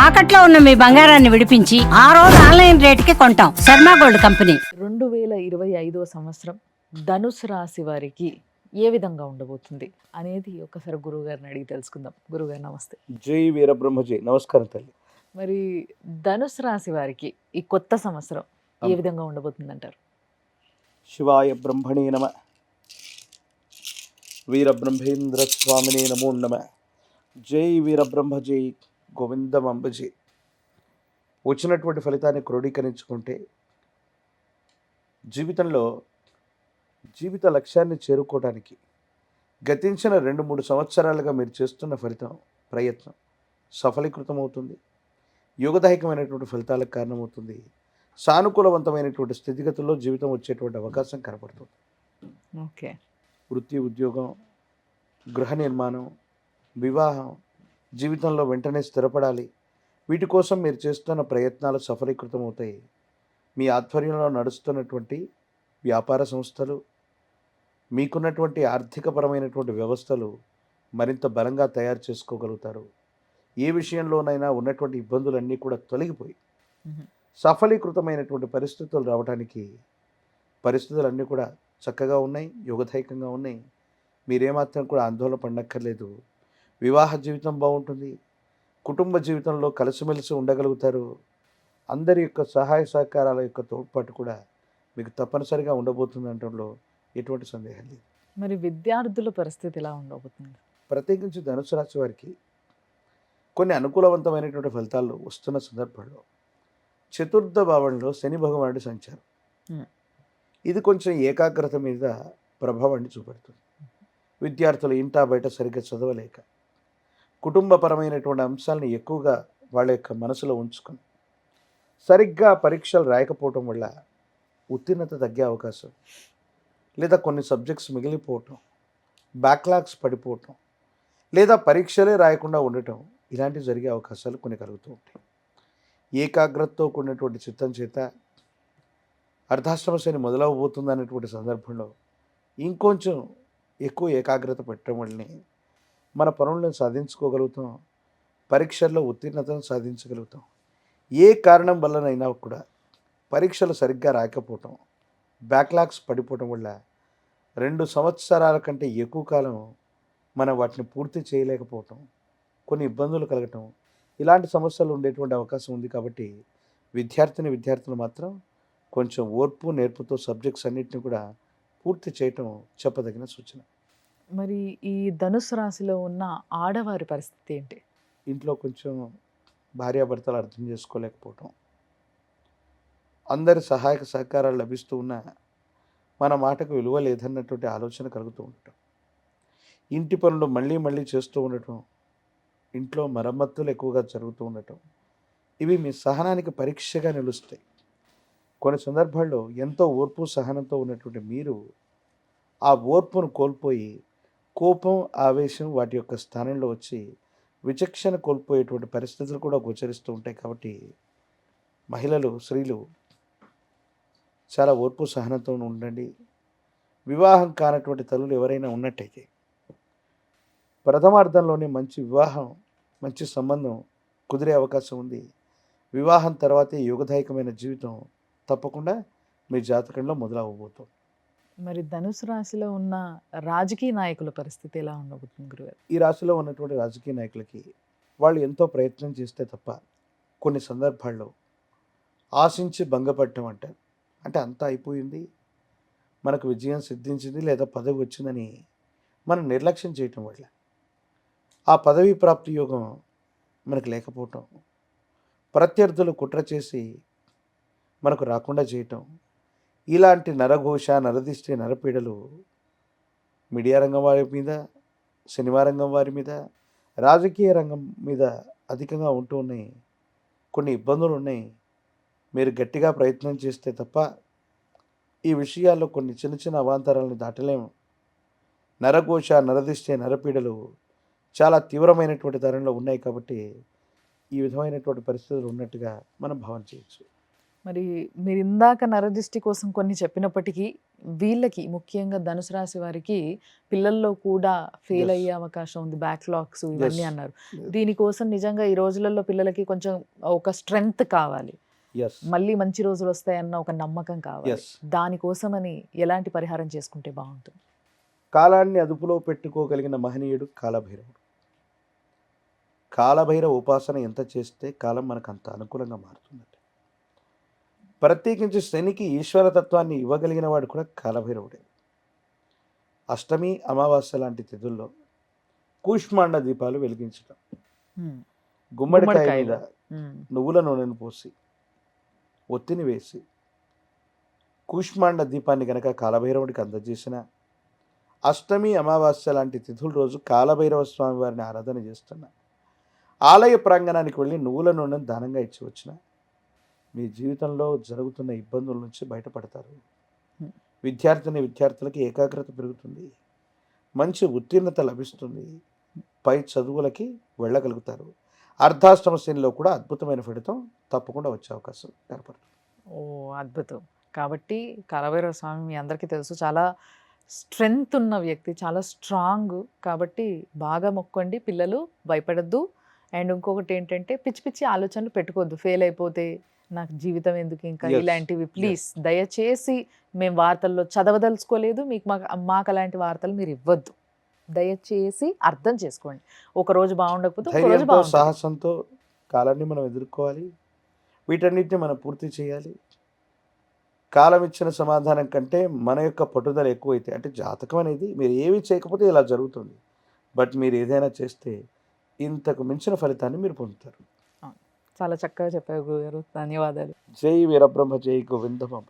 తాకట్లో ఉన్న మీ బంగారాన్ని విడిపించి ఆ రోజు ఆన్లైన్ రేటుకి కొంటాం. Sharma gold company. 2025వ సంవత్సరం ధనుసు రాశి వారికి ఏ విధంగా ఉండబోతుంది అనేది ఒకసారి గురువుగారిని అడిగి తెలుసుకుందాం. గురువుగారు నమస్తే. జై వీరబ్రహ్మజీ. నమస్కారం తల్లి. మరి ధనుసు రాశి వారికి ఈ కొత్త సంవత్సరం ఏ విధంగా ఉండబోతుంది అంటారు? శివాయ బ్రహ్మణే నమ. వీరబ్రహ్మేంద్ర స్వామినే నమో నమ. జై వీరబ్రహ్మజీ. గోవిందమంబజీ. వచ్చినటువంటి ఫలితాన్ని క్రోడీకరించుకుంటే జీవితంలో జీవిత లక్ష్యాన్ని చేరుకోవడానికి గతించిన 2-3 సంవత్సరాలుగా మీరు చేస్తున్న ప్రయత్నం సఫలీకృతమవుతుంది. యోగదాయకమైనటువంటి ఫలితాలకు కారణమవుతుంది. సానుకూలవంతమైనటువంటి స్థితిగతుల్లో జీవితం వచ్చేటువంటి అవకాశం కనపడుతుంది. ఓకే. వృత్తి, ఉద్యోగం, గృహ నిర్మాణం, వివాహం, జీవితంలో వెంటనే స్థిరపడాలి. వీటి కోసం మీరు చేస్తున్న ప్రయత్నాలు సఫలీకృతమవుతాయి. మీ ఆధ్వర్యంలో నడుస్తున్నటువంటి వ్యాపార సంస్థలు, మీకున్నటువంటి ఆర్థికపరమైనటువంటి వ్యవస్థలు మరింత బలంగా తయారు చేసుకోగలుగుతారు. ఏ విషయంలోనైనా ఉన్నటువంటి ఇబ్బందులన్నీ కూడా తొలగిపోయి సఫలీకృతమైనటువంటి పరిస్థితులు రావడానికి పరిస్థితులన్నీ కూడా చక్కగా ఉన్నాయి, యోగదాయకంగా ఉన్నాయి. మీరేమాత్రం కూడా ఆందోళన పడనక్కర్లేదు. వివాహ జీవితం బాగుంటుంది. కుటుంబ జీవితంలో కలిసిమెలిసి ఉండగలుగుతారు. అందరి యొక్క సహాయ సహకారాల యొక్క తోడ్పాటు కూడా మీకు తప్పనిసరిగా ఉండబోతుంది అనడంలో ఎటువంటి సందేహం లేదు. మరి విద్యార్థుల పరిస్థితి ఎలా ఉండబోతుంది? ప్రత్యేకించి ధనుసు రాశి వారికి కొన్ని అనుకూలవంతమైనటువంటి ఫలితాలు వస్తున్న సందర్భంలో చతుర్థ భావంలో శని భగవానుడి సంచారం ఇది కొంచెం ఏకాగ్రత మీద ప్రభావాన్ని చూపెడుతుంది. విద్యార్థులు ఇంటా బయట సరిగ్గా చదవలేక కుటుంబపరమైనటువంటి అంశాలను ఎక్కువగా వాళ్ళ యొక్క మనసులో ఉంచుకొని సరిగ్గా పరీక్షలు రాయకపోవటం వల్ల ఉత్తీర్ణత తగ్గే అవకాశం, లేదా కొన్ని సబ్జెక్ట్స్ మిగిలిపోవటం, బ్యాక్లాగ్స్ పడిపోవటం, లేదా పరీక్షలే రాయకుండా ఉండటం, ఇలాంటివి జరిగే అవకాశాలు కొన్ని కలుగుతూ ఉంటాయి. ఏకాగ్రతతో కూడినటువంటి చిత్తం చేత అర్ధాష్టమ శని మొదలవబోతుంది అనేటువంటి సందర్భంలో ఇంకొంచెం ఎక్కువ ఏకాగ్రత పెట్టడం వల్లనే మన పనులను సాధించుకోగలుగుతాం. పరీక్షల్లో ఉత్తీర్ణతను సాధించగలుగుతాం. ఏ కారణం వల్లనైనా కూడా పరీక్షలు సరిగ్గా రాకపోవటం, బ్యాక్లాగ్స్ పడిపోవటం వల్ల 2 సంవత్సరాల కంటే ఎక్కువ కాలం మనం వాటిని పూర్తి చేయలేకపోవటం, కొన్ని ఇబ్బందులు కలగటం, ఇలాంటి సమస్యలు ఉండేటువంటి అవకాశం ఉంది. కాబట్టి విద్యార్థులు మాత్రం కొంచెం ఓర్పు నేర్పుతో సబ్జెక్ట్స్ అన్నిటిని కూడా పూర్తి చేయటం చెప్పదగిన సూచన. మరి ఈ ధనుసు రాశిలో ఉన్న ఆడవారి పరిస్థితి ఏంటి? ఇంట్లో కొంచెం భార్యాభర్తలు అర్థం చేసుకోలేకపోవటం, అందరి సహాయక సహకారాలు లభిస్తూ ఉన్నా మన మాటకు విలువ లేదన్నటువంటి ఆలోచన కలుగుతూ ఉండటం, ఇంటి పనులు మళ్ళీ మళ్ళీ చేస్తూ ఉండటం, ఇంట్లో మరమ్మతులు ఎక్కువగా జరుగుతూ ఉండటం, ఇవి మీ సహనానికి పరీక్షగా నిలుస్తాయి. కొన్ని సందర్భాల్లో ఎంతో ఓర్పు సహనంతో ఉన్నటువంటి మీరు ఆ ఓర్పును కోల్పోయి కోపం, ఆవేశం వాటి యొక్క స్థానంలో వచ్చి విచక్షణ కోల్పోయేటువంటి పరిస్థితులు కూడా గోచరిస్తూ ఉంటాయి. కాబట్టి మహిళలు, స్త్రీలు చాలా ఓర్పు సహనంతో ఉండండి. వివాహం కానటువంటి తల్లులు ఎవరైనా ఉన్నట్టయితే ప్రథమార్థంలోనే మంచి వివాహం, మంచి సంబంధం కుదిరే అవకాశం ఉంది. వివాహం తర్వాతే యోగదాయకమైన జీవితం తప్పకుండా మీ జాతకంలో మొదలవబోతుంది. మరి ధనుసు రాశిలో ఉన్న రాజకీయ నాయకుల పరిస్థితి ఎలా ఉండబోతుంది గురుగారు? ఈ రాశిలో ఉన్నటువంటి రాజకీయ నాయకులకి వాళ్ళు ఎంతో ప్రయత్నం చేస్తే తప్ప కొన్ని సందర్భాల్లో ఆశించి భంగపడటం అంటారు. అంటే అంతా అయిపోయింది, మనకు విజయం సిద్ధించింది లేదా పదవి వచ్చిందని మనం నిర్లక్ష్యం చేయటం వల్ల ఆ పదవి ప్రాప్తి యోగం మనకు లేకపోవటం, ప్రత్యర్థులు కుట్ర చేసి మనకు రాకుండా చేయటం, ఇలాంటి నరఘోష, నరదిష్టి, నరపీడలు మీడియా రంగం వారి మీద, సినిమా రంగం వారి మీద, రాజకీయ రంగం మీద అధికంగా ఉంటూ ఉన్నాయి. కొన్ని ఇబ్బందులు ఉన్నాయి. మీరు గట్టిగా ప్రయత్నం చేస్తే తప్ప ఈ విషయాల్లో కొన్ని చిన్న చిన్న అవాంతరాలను దాటలేము. నరఘోష, నరదిష్టి, నరపీడలు చాలా తీవ్రమైనటువంటి తరంలో ఉన్నాయి. కాబట్టి ఈ విధమైనటువంటి పరిస్థితులు ఉన్నట్టుగా మనం భావన చేయొచ్చు. మరి మీరు ఇందాక నరదిష్టి కోసం కొన్ని చెప్పినప్పటికీ వీళ్ళకి ముఖ్యంగా ధనుసు రాశి వారికి పిల్లల్లో కూడా ఫెయిల్ Yes. అయ్యే అవకాశం ఉంది, బ్యాక్లాగ్స్ ఇవన్నీ Yes. అన్నారు. Yes. దీనికోసం నిజంగా ఈ రోజులలో పిల్లలకి కొంచెం ఒక స్ట్రెంగ్త్ కావాలి, ఎస్ మళ్ళీ మంచి రోజులు వస్తాయన్న ఒక నమ్మకం కావాలి. ఎస్ దానికోసమని ఎలాంటి పరిహారం చేసుకుంటే బాగుంటుంది? కాలాన్ని అదుపులో పెట్టుకోగలిగిన మహనీయుడు కాలభైరవుడు. కాలభైరవ ఉపాసన ఎంత చేస్తే కాలం మనకు అంత అనుకూలంగా మారుతుందండి. ప్రత్యేకించి శనికి ఈశ్వరతత్వాన్ని ఇవ్వగలిగిన వాడు కూడా కాలభైరవుడే. అష్టమి అమావాస్య లాంటి తిథుల్లో కూష్మాండ దీపాలు వెలిగించడం, హ్మ్. గుమ్మడికాయ మీద గుమ్మడికాయలు. హ్మ్. నువ్వుల నూనెను పోసి ఒత్తిని వేసి కూష్మాండ దీపాన్ని గనక కాలభైరవుడికి అందజేసిన, అష్టమి అమావాస్య లాంటి తిథుల రోజు కాలభైరవ స్వామి వారిని ఆరాధన చేస్తున్న, ఆలయ ప్రాంగణానికి వెళ్ళి నువ్వుల నూనెను దానంగా ఇచ్చి వచ్చిన మీ జీవితంలో జరుగుతున్న ఇబ్బందుల నుంచి బయటపడతారు. Hmm. విద్యార్థులకి ఏకాగ్రత పెరుగుతుంది, మంచి ఉత్తీర్ణత లభిస్తుంది, పై చదువులకి వెళ్ళగలుగుతారు. అర్ధాష్టమ శ్రేణిలో కూడా అద్భుతమైన ఫలితం తప్పకుండా వచ్చే అవకాశం ఏర్పడుతుంది. ఓ అద్భుతం. కాబట్టి కాలభైరవ స్వామి మీ అందరికీ తెలుసు, చాలా స్ట్రెంగ్త్ ఉన్న వ్యక్తి, చాలా స్ట్రాంగ్. కాబట్టి బాగా మొక్కండి, పిల్లలు భయపడద్దు. అండ్ ఇంకొకటి ఏంటంటే పిచ్చి పిచ్చి ఆలోచనలు పెట్టుకోవద్దు, ఫెయిల్ అయిపోతే నాకు జీవితం ఎందుకు ఇంకా, Yes. ఇలాంటివి ప్లీజ్ దయచేసి మేము వార్తల్లో చదవదలుచుకోలేదు, మీకు మాకు అలాంటి వార్తలు మీరు ఇవ్వద్దు. దయచేసి అర్థం చేసుకోండి. ఒక రోజు బాగుండకపోతే ఒక రోజు ధైర్యంతో బాగుంటుంది. సాహసంతో కాలాన్ని మనం ఎదుర్కోవాలి, వీటన్నిటిని మనం పూర్తి చేయాలి. కాలం ఇచ్చిన సమాధానం కంటే మన యొక్క పట్టుదల ఎక్కువైతే, అంటే జాతకం అనేది మీరు ఏమి చేయకపోతే ఇలా జరుగుతుంది, బట్ మీరు ఏదైనా చేస్తే ఇంతకు మించిన ఫలితాన్ని మీరు పొందుతారు. చాలా చక్కగా చెప్పారు గురుగారు, ధన్యవాదాలు. జై వీరబ్రహ్మ జై గోవింద పంప